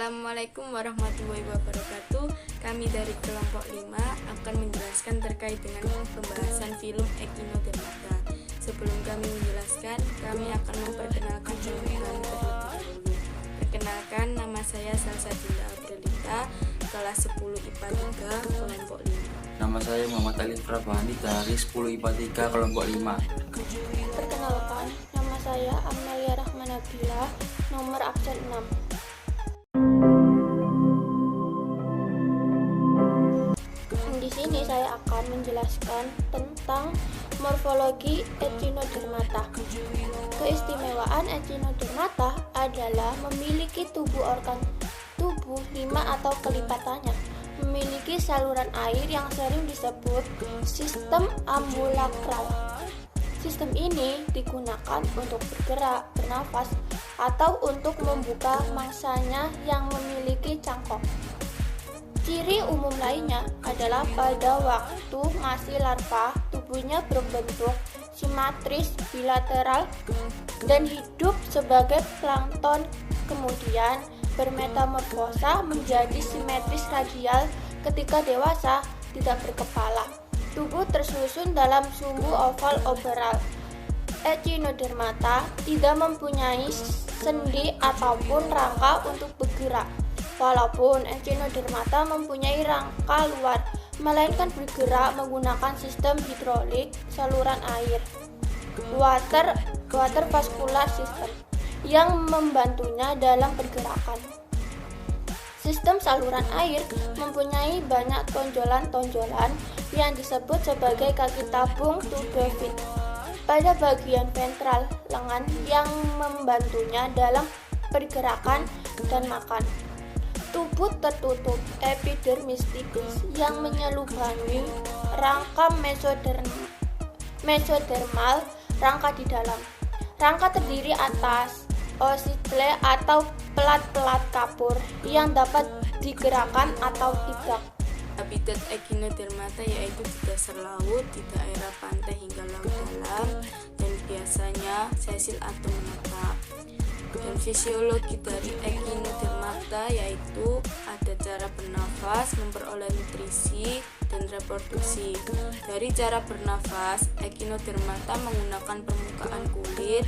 Assalamualaikum warahmatullahi wabarakatuh. Kami dari kelompok 5 akan menjelaskan terkait dengan pembahasan film Echinodermata. Sebelum kami menjelaskan, kami akan memperkenalkan film kami terlebih dahulu. Perkenalkan, nama saya Salsa Dinda Aprelita, kelas 10 IPA 3, kelompok 5. Nama saya Muhammad Ali Prabhani dari 10 IPA 3 kelompok 5. Perkenalkan, nama saya Amelia Rahmanabila, nomor absen 6. Di sini saya akan menjelaskan tentang morfologi Echinodermata. Keistimewaan Echinodermata adalah memiliki organ tubuh 5 atau kelipatannya, memiliki saluran air yang sering disebut sistem ambulakral. Sistem ini digunakan untuk bergerak, bernafas, atau untuk membuka mangsanya yang memiliki cangkok. Ciri umum lainnya adalah pada waktu masih larva, tubuhnya berbentuk simetris bilateral dan hidup sebagai plankton, kemudian bermetamorfosa menjadi simetris radial ketika dewasa, tidak berkepala. Tubuh tersusun dalam sumbu oval overall. Echinodermata tidak mempunyai sendi ataupun rangka untuk bergerak. Walaupun Echinodermata mempunyai rangka luar, melainkan bergerak menggunakan sistem hidrolik saluran air, water vascular system, yang membantunya dalam pergerakan. Sistem saluran air mempunyai banyak tonjolan-tonjolan yang disebut sebagai kaki tabung tubular pada bagian ventral lengan yang membantunya dalam pergerakan dan makan. Tubuh tertutup epidermis tipis yang menyelubangi rangka mesodermal, rangka di dalam. Rangka terdiri atas ossicle atau pelat-pelat kapur yang dapat digerakkan atau tidak. Habitat Echinodermata yaitu di dasar laut, di daerah pantai hingga laut dalam, dan biasanya sesil atau menetap. Dan fisiologi dari Echinodermata yaitu ada cara bernafas, memperoleh nutrisi, dan reproduksi. Dari cara bernafas, Echinodermata menggunakan permukaan kulit.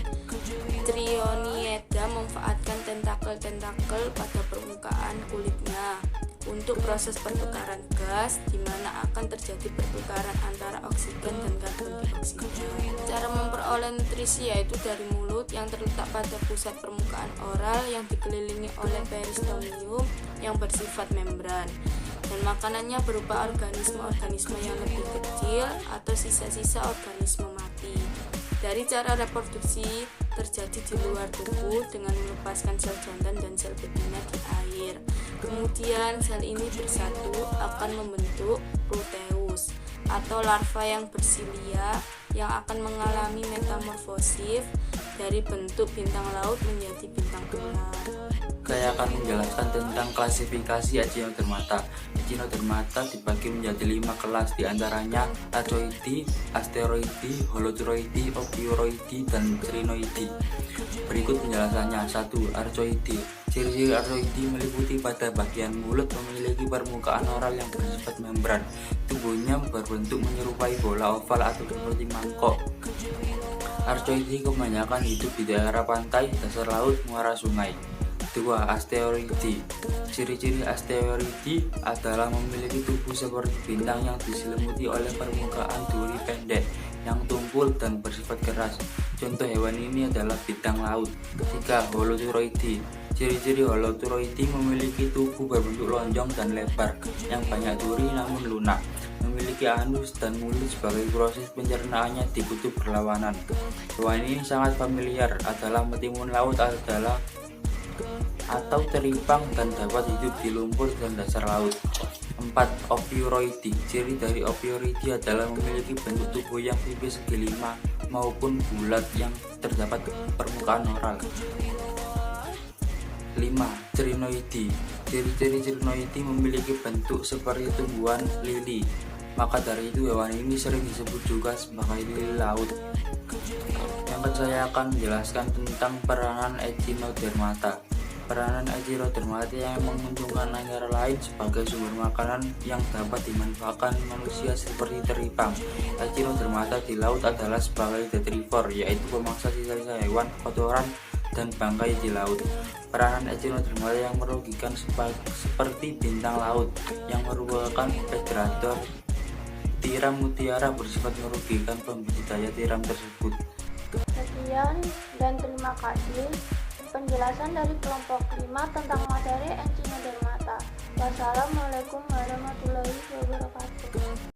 Trionieda memanfaatkan tentakel-tentakel pada permukaan kulitnya untuk proses pertukaran gas, di mana akan terjadi pertukaran antara oksigen dan karbon dioksida. Cara memperoleh nutrisi yaitu dari mulut yang terletak pada pusat permukaan oral yang dikelilingi oleh peristomium yang bersifat membran, dan makanannya berupa organisme-organisme yang lebih kecil atau sisa-sisa organisme mati. Dari cara reproduksi terjadi di luar tubuh dengan melepaskan sel jantan dan sel betina di air. Kemudian sel ini bersatu akan membentuk proteus atau larva yang bersilia yang akan mengalami metamorfosis dari bentuk bintang laut menjadi bintang ular. Saya akan menjelaskan tentang klasifikasi Echinodermata. Echinodermata dibagi menjadi 5 kelas, diantaranya Archoidi, Asteroidi, Holoturoidi, Ophiuroidi, dan Crinoidi. Berikut penjelasannya. 1. Archoidi. Ciri-ciri archoidi meliputi pada bagian mulut memiliki permukaan oral yang bersifat membran. Tubuhnya berbentuk menyerupai bola oval atau seperti mangkok. Archoidi kebanyakan hidup di daerah pantai, dasar laut, muara sungai. 2. Asteroidi. Ciri-ciri asteroidi adalah memiliki tubuh seperti bintang yang diselimuti oleh permukaan duri pendek yang tumpul dan bersifat keras. Contoh hewan ini adalah bintang laut. 3. Holoturoidi. Ciri-ciri holoturoidi memiliki tubuh berbentuk lonjong dan lebar yang banyak duri namun lunak, memiliki anus dan mulut sebagai proses pencernaannya di kutub berlawanan. Hewan ini sangat familiar adalah metimun laut atau teripang dan dapat hidup di lumpur dan dasar laut. 4. Ophiuroidi. Ciri dari Ophiuroidi adalah memiliki bentuk tubuh yang tipis segi 5 maupun bulat yang terdapat permukaan oral. 5. Crinoidi. Ciri-ciri Crinoidi memiliki bentuk seperti tumbuhan lili. Maka dari itu hewan ini sering disebut juga sebagai lili laut. Yang saya akan menjelaskan tentang peranan Echinodermata. Peranan Echinodermata yang menguntungkan antara lain sebagai sumber makanan yang dapat dimanfaatkan manusia seperti teripang. Echinodermata di laut adalah sebagai detritivor, yaitu pemangsa sisa-sisa hewan, kotoran, dan bangkai di laut. Peranan Echinodermata yang merugikan seperti bintang laut yang merupakan predator tiram mutiara bersifat merugikan pembudidaya tiram tersebut. Sekian dan terima kasih penjelasan dari kelompok 5 tentang materi Echinodermata. Wassalamualaikum warahmatullahi wabarakatuh.